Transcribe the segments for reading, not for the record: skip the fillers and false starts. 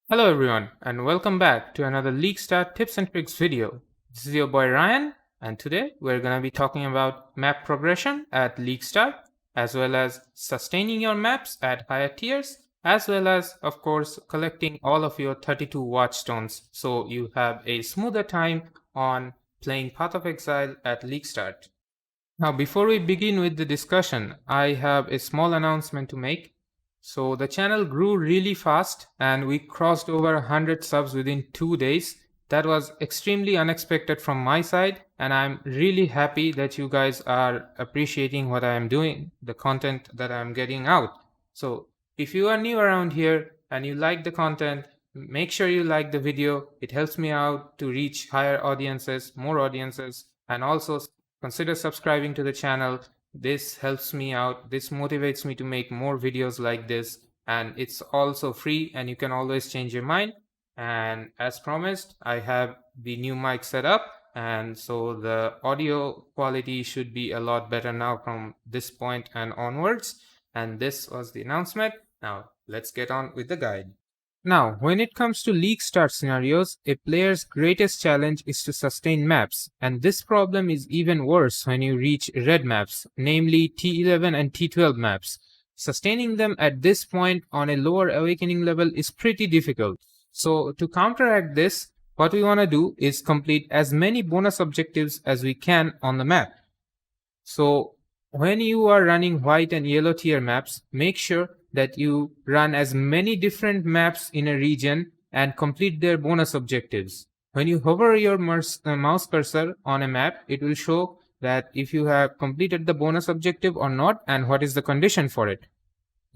Hello everyone and welcome back to another League Start tips and tricks video. This is your boy Ryan and today we're going to be talking about map progression at League Start as well as sustaining your maps at higher tiers as well as of course collecting all of your 32 watchstones so you have a smoother time on playing Path of Exile at League Start. Now before we begin with the discussion, I have a small announcement to make. So the channel grew really fast and we crossed over 100 subs within 2 days. That was extremely unexpected from my side and I'm really happy that you guys are appreciating what I am doing, the content that I'm getting out. So if you are new around here and you like the content, make sure you like the video. It helps me out to reach higher audiences, more audiences, and also consider subscribing to the channel. This helps me out. This motivates me to make more videos like this, and it's also free and you can always change your mind. And as promised, I have the new mic set up, and so the audio quality should be a lot better now from this point and onwards. And this was the announcement. Now let's get on with the guide. Now, when it comes to League Start scenarios, a player's greatest challenge is to sustain maps, and this problem is even worse when you reach red maps, namely T11 and T12 maps. Sustaining them at this point on a lower awakening level is pretty difficult. So to counteract this, what we want to do is complete as many bonus objectives as we can on the map. So when you are running white and yellow tier maps, make sure that you run as many different maps in a region and complete their bonus objectives. When you hover your mouse cursor on a map, it will show that if you have completed the bonus objective or not and what is the condition for it.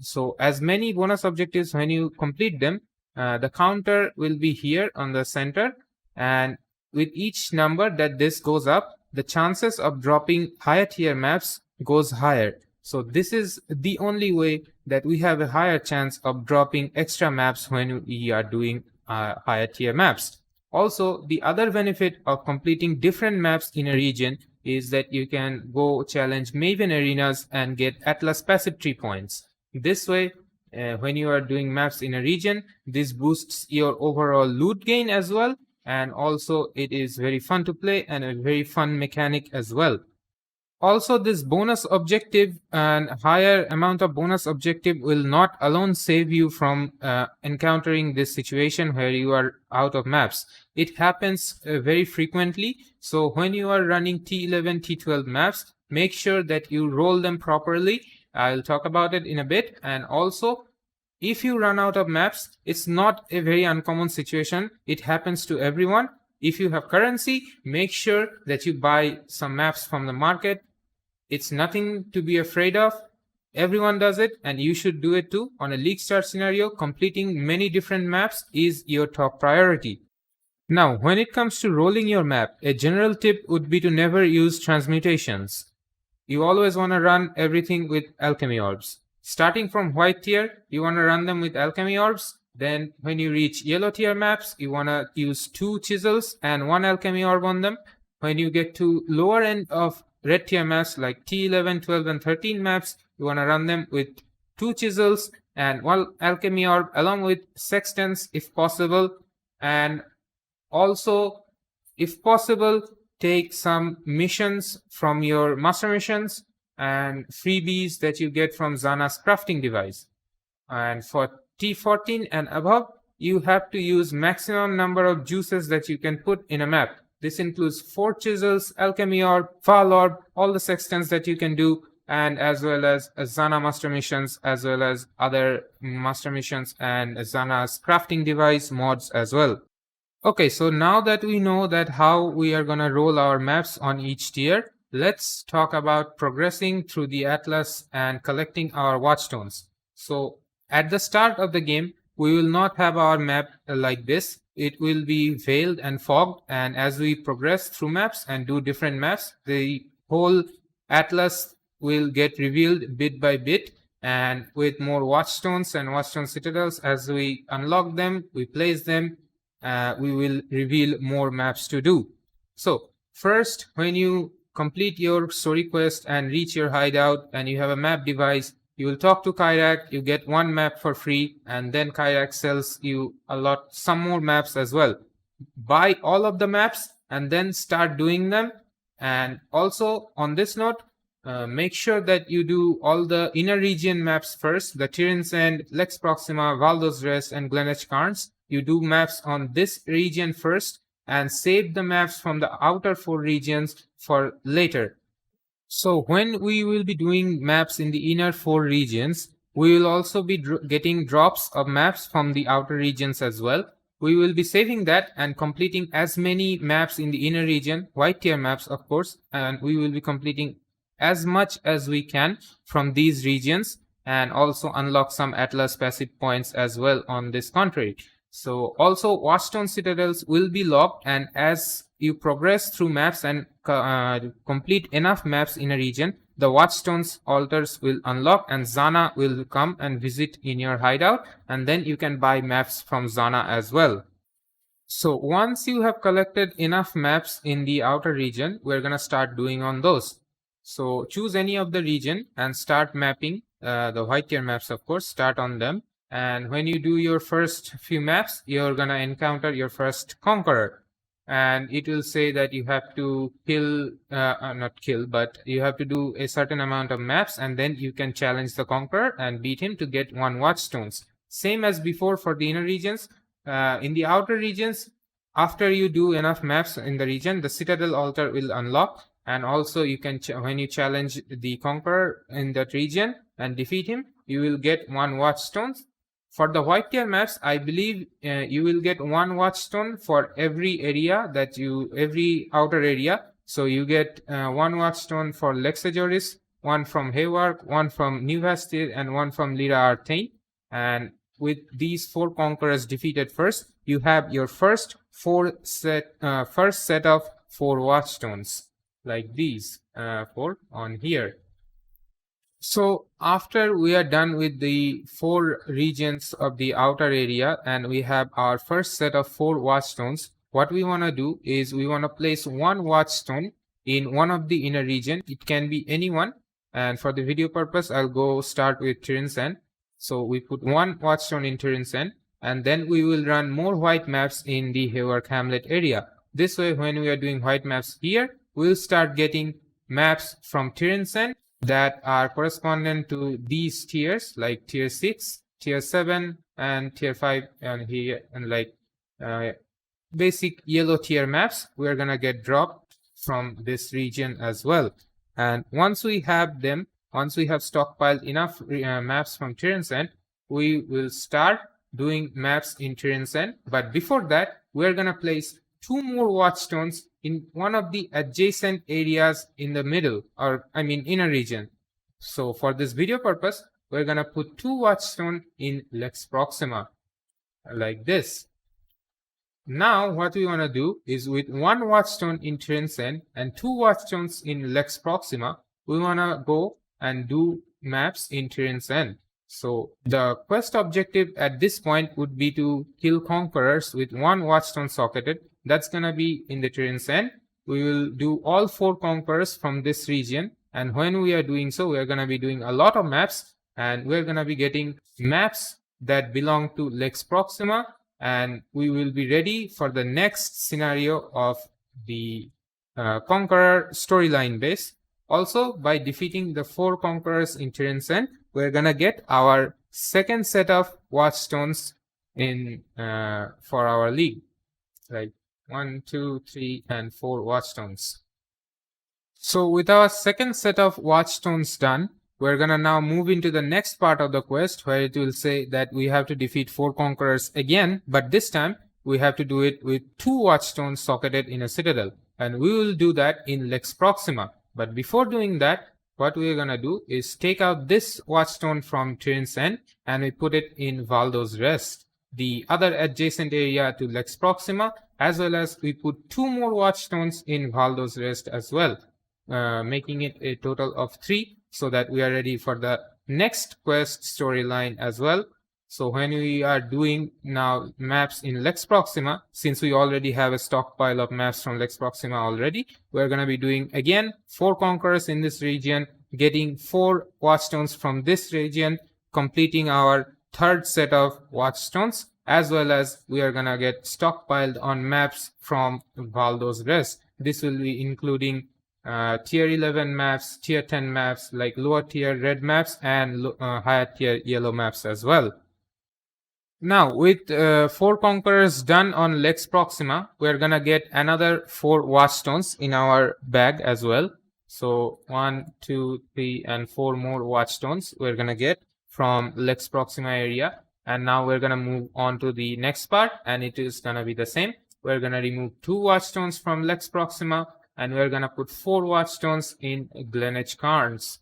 So as many bonus objectives, when you complete them, the counter will be here on the center, and with each number that this goes up, the chances of dropping higher tier maps goes higher. So this is the only way that we have a higher chance of dropping extra maps when we are doing higher tier maps. Also, the other benefit of completing different maps in a region is that you can go challenge Maven arenas and get Atlas Passage Tree points. This way, when you are doing maps in a region, this boosts your overall loot gain as well, and also it is very fun to play and a very fun mechanic as well. Also, this bonus objective and higher amount of bonus objective will not alone save you from encountering this situation where you are out of maps. It happens very frequently. So when you are running T11, T12 maps, make sure that you roll them properly. I'll talk about it in a bit. And also, if you run out of maps, it's not a very uncommon situation. It happens to everyone. If you have currency, make sure that you buy some maps from the market. It's nothing to be afraid of. Everyone does it and you should do it too. On a League Start scenario, completing many different maps is your top priority. Now, when it comes to rolling your map, a general tip would be to never use transmutations. You always want to run everything with alchemy orbs. Starting from white tier, you want to run them with alchemy orbs. Then when you reach yellow tier maps, you want to use 2 chisels and 1 alchemy orb on them. When you get to lower end of red tier maps like T11, 12 and 13 maps, you want to run them with 2 chisels and 1 alchemy orb along with sextants if possible. And also, if possible, take some missions from your master missions and freebies that you get from Zana's crafting device. And for T14 and above, you have to use maximum number of juices that you can put in a map. This includes 4 chisels, alchemy orb, fall orb, all the sextants that you can do, and as well as Zana master missions, as well as other master missions and Zana's crafting device mods as well. Okay, so now that we know that how we are gonna roll our maps on each tier, let's talk about progressing through the Atlas and collecting our watchstones. So at the start of the game, we will not have our map like this. It will be veiled and fogged, and as we progress through maps and do different maps, the whole Atlas will get revealed bit by bit, and with more watchstones and watchstone citadels, as we unlock them, we place them, we will reveal more maps to do. So first, when you complete your story quest and reach your hideout and you have a map device, You will talk to Kyrak, you get one map for free, and then Kyrak sells you some more maps as well. Buy all of the maps and then start doing them. And also on this note, make sure that you do all the inner region maps first, the Tyrann's End, Lex Proxima, Valdo's Rest, and Glenelg Carnes. You do maps on this region first and save the maps from the outer 4 regions for later. So when we will be doing maps in the inner 4 regions, we will also be getting drops of maps from the outer regions as well. We will be saving that and completing as many maps in the inner region, white tier maps of course, and we will be completing as much as we can from these regions and also unlock some Atlas passive points as well on this contrary. So also watchstone citadels will be locked, and as you progress through maps and complete enough maps in a region, the watchstones altars will unlock and Zana will come and visit in your hideout, and then you can buy maps from Zana as well. So once you have collected enough maps in the outer region, we're gonna start doing on those. So choose any of the region and start mapping the white tier maps, of course, start on them. And when you do your first few maps, you're gonna encounter your first conqueror, and it will say that you have to not kill, but you have to do a certain amount of maps, and then you can challenge the conqueror and beat him to get 1 watchstones. Same as before for the inner regions. In the outer regions, after you do enough maps in the region, the citadel altar will unlock, and also you can when you challenge the conqueror in that region and defeat him, you will get 1 watchstones. For the white tier maps, I believe you will get 1 watchstone for every area every outer area. So you get 1 watchstone for Lexajoris, 1 from Hayward, 1 from New Hastir, and 1 from Lyra Artane. And with these 4 conquerors defeated first, you have your first set of 4 watchstones, like these 4 on here. So after we are done with the 4 regions of the outer area and we have our first set of 4 watchstones, what we want to do is we want to place 1 watchstone in one of the inner region. It can be anyone, and for the video purpose I'll go start with Tyrann's End. So we put 1 watchstone in Tyrann's End, and then we will run more white maps in the Hayward Hamlet area. This way, when we are doing white maps here, we'll start getting maps from Tyrann's End that are correspondent to these tiers, like tier 6, tier 7, and tier 5, and here, and like basic yellow tier maps we're gonna get dropped from this region as well. And once we have stockpiled enough maps from Tyrann's End, we will start doing maps in Tyrann's End. But before that, we're gonna place 2 more watchstones in one of the adjacent areas in the middle, or I mean inner region. So for this video purpose, we're gonna put 2 watchstone in Lex Proxima, like this. Now what we wanna do is with 1 watchstone in Tyrann's End and 2 watchstones in Lex Proxima, we wanna go and do maps in Tyrann's End. So the quest objective at this point would be to kill conquerors with 1 watchstone socketed. That's gonna be in the Tyrann's End. We will do all 4 conquerors from this region, and when we are doing so, we are gonna be doing a lot of maps, and we're gonna be getting maps that belong to Lex Proxima, and we will be ready for the next scenario of the conqueror storyline base. Also, by defeating the 4 conquerors in Tyrann's End, we're gonna get our second set of watchstones in for our league, like 1, 2, 3, and 4 watchstones. So with our second set of watchstones done, we're gonna now move into the next part of the quest, where it will say that we have to defeat 4 conquerors again, but this time we have to do it with 2 watchstones socketed in a citadel, and we will do that in Lex Proxima. But before doing that, what we're gonna do is take out this watchstone from Tyrann's End and we put it in Valdo's Rest, the other adjacent area to Lex Proxima, as well as we put 2 more watchstones in Valdo's Rest as well, making it a total of 3, so that we are ready for the next quest storyline as well. So when we are doing now maps in Lex Proxima, since we already have a stockpile of maps from Lex Proxima already, we're going to be doing again 4 conquerors in this region, getting 4 watchstones from this region, completing our third set of watchstones, as well as we are gonna get stockpiled on maps from Valdo's Rest. This will be including tier 11 maps, tier 10 maps, like lower tier red maps, and higher tier yellow maps as well. Now, with 4 conquerors done on Lex Proxima, we're gonna get another 4 watchstones in our bag as well. So 1, 2, 3, and 4 more watchstones we're gonna get from Lex Proxima area. And now we're gonna move on to the next part, and it is gonna be the same. We're gonna remove 2 watchstones from Lex Proxima, and we're gonna put 4 watchstones in Glenedge Cairns.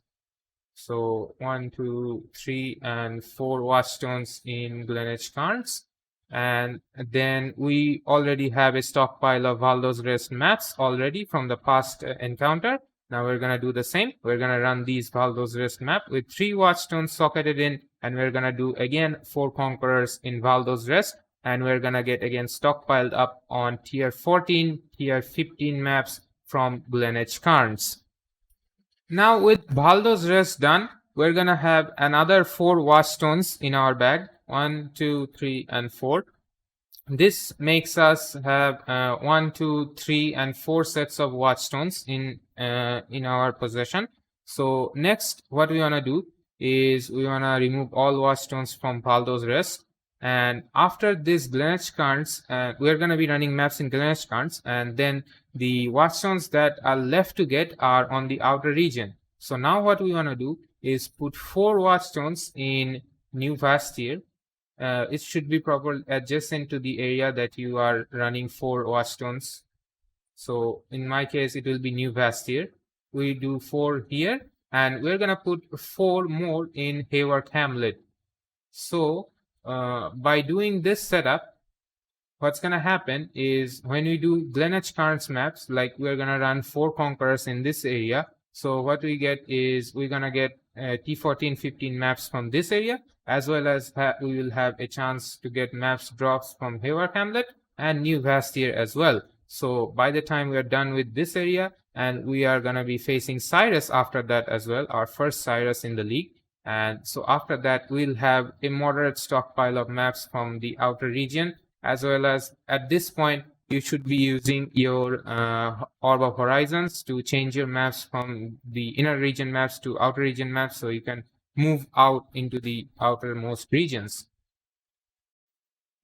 So 1, 2, 3, and 4 watchstones in Glenedge Cairns. And then we already have a stockpile of Valdo's Rest maps already from the past encounter. Now we're gonna do the same. We're gonna run these Valdo's Rest map with 3 watchstones socketed in, and we're gonna do again 4 conquerors in Valdo's Rest, and we're gonna get again stockpiled up on tier 14, tier 15 maps from Glenedge Cairns. Now with Valdo's Rest done, we're gonna have another 4 watchstones in our bag. 1, 2, 3, and 4. This makes us have 1, 2, 3, and 4 sets of watchstones in our possession. So next, what we wanna do is we wanna remove all watchstones from Valdo's Rest. And after this Glenedge Cairns, we're gonna be running maps in Glenedge Cairns, and then the watchstones that are left to get are on the outer region. So now what we want to do is put 4 watchstones in New Vastir. It should be properly adjacent to the area that you are running 4 watchstones. So in my case, it will be New Vastir. We do 4 here, and we're gonna put 4 more in Hayward Hamlet. So by doing this setup, what's gonna happen is when we do Glenedge Cairns maps, like we're gonna run 4 conquerors in this area. So what we get is we're gonna get T14, 15 maps from this area, as well as we will have a chance to get maps drops from Hayward Hamlet and New Vastir as well. So by the time we are done with this area, and we are gonna be facing Cyrus after that as well, our first Cyrus in the league. And so after that, we'll have a moderate stockpile of maps from the outer region, as well as at this point, you should be using your Orb of Horizons to change your maps from the inner region maps to outer region maps, so you can move out into the outermost regions.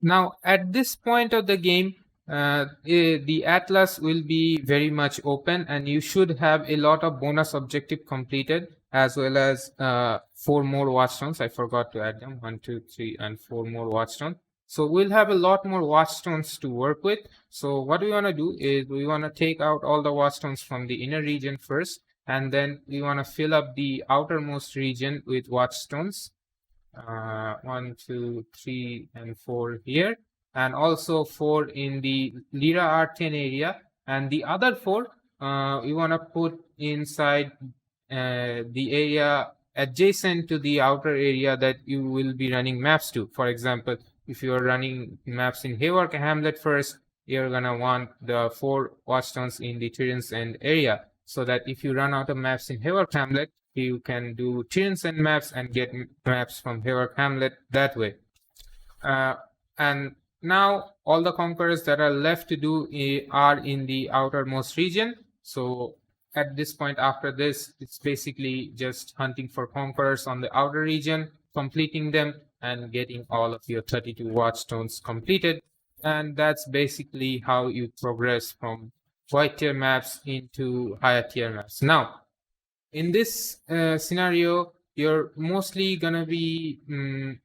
Now, at this point of the game, the Atlas will be very much open, and you should have a lot of bonus objective completed, as well as 4 more watchstones. I forgot to add them. 1, 2, 3, and 4 more watchstones. So we'll have a lot more watchstones to work with. So what we want to do is we want to take out all the watchstones from the inner region first, and then we want to fill up the outermost region with watchstones. 1, 2, 3, and 4 here, and also 4 in the Lira R10 area, and the other 4 we want to put inside the area adjacent to the outer area that you will be running maps to. For example, if you are running maps in Hayward Hamlet first, you're gonna want the 4 watchstones in the Tyrion's End area, so that if you run out of maps in Hayward Hamlet, you can do Tyrion's End maps and get maps from Hayward Hamlet that way. And now all the conquerors that are left to do are in the outermost region. So at this point, after this, it's basically just hunting for conquerors on the outer region, completing them, and getting all of your 32 watchstones completed. And that's basically how you progress from white tier maps into higher tier maps. Now, in this scenario, you're mostly gonna be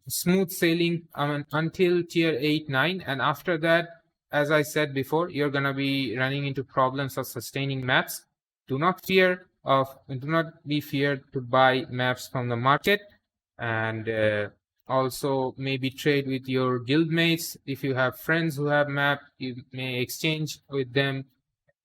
smooth sailing until tier 8, 9, and after that, as I said before, you're gonna be running into problems of sustaining maps. Do not be feared to buy maps from the market, and also maybe trade with your guildmates. If you have friends who have map, you may exchange with them.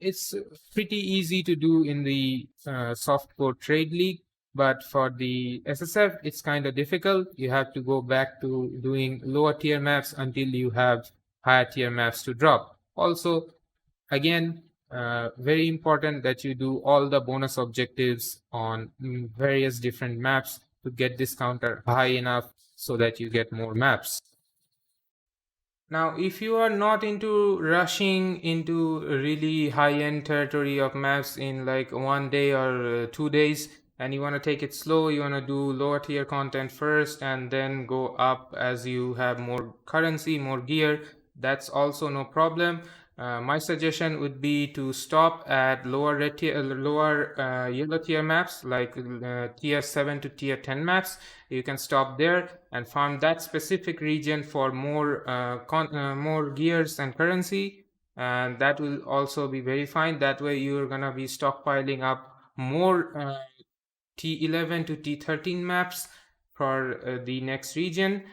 It's pretty easy to do in the softcore trade league, but for the SSF, it's kind of difficult. You have to go back to doing lower tier maps until you have higher tier maps to drop. Also, again, very important that you do all the bonus objectives on various different maps to get this counter high enough so that you get more maps. Now, if you are not into rushing into really high-end territory of maps in like 1 day or 2 days, and you want to take it slow, you want to do lower tier content first and then go up as you have more currency, more gear, that's also no problem. My suggestion would be to stop at lower yellow tier maps like tier 7 to tier 10 maps. You can stop there and farm that specific region for more gears and currency, and that will also be very fine. That way you're gonna be stockpiling up more T11 to T13 maps for the next region.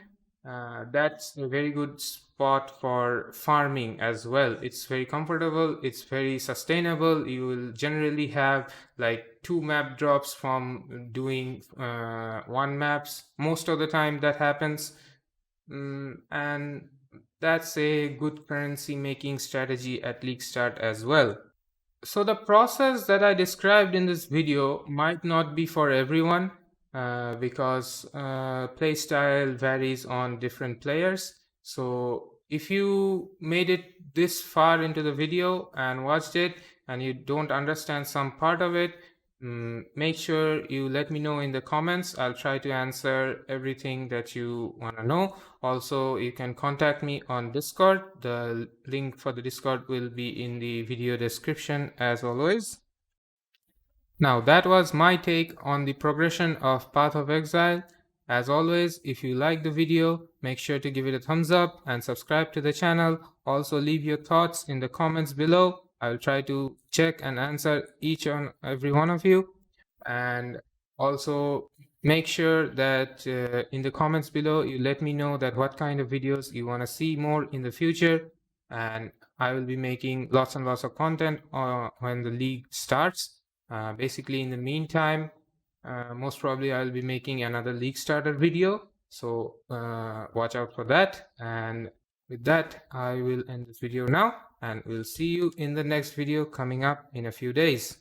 That's a very good spot for farming as well. It's very comfortable, it's very sustainable. You will generally have like 2 map drops from doing 1 maps. Most of the time that happens. And that's a good currency making strategy at League Start as well. So the process that I described in this video might not be for everyone because playstyle varies on different players. So if you made it this far into the video and watched it and you don't understand some part of it, make sure you let me know in the comments. I'll try to answer everything that you want to know. Also, you can contact me on Discord. The link for the Discord will be in the video description as always. Now that was my take on the progression of Path of Exile. As always, if you like the video, make sure to give it a thumbs up and subscribe to the channel. Also leave your thoughts in the comments below. I'll try to check and answer each and every one of you. And also make sure that in the comments below you let me know that what kind of videos you want to see more in the future, and I will be making lots and lots of content when the league starts. Basically in the meantime, most probably I'll be making another league starter video, so watch out for that. And with that, I will end this video now, and we'll see you in the next video coming up in a few days.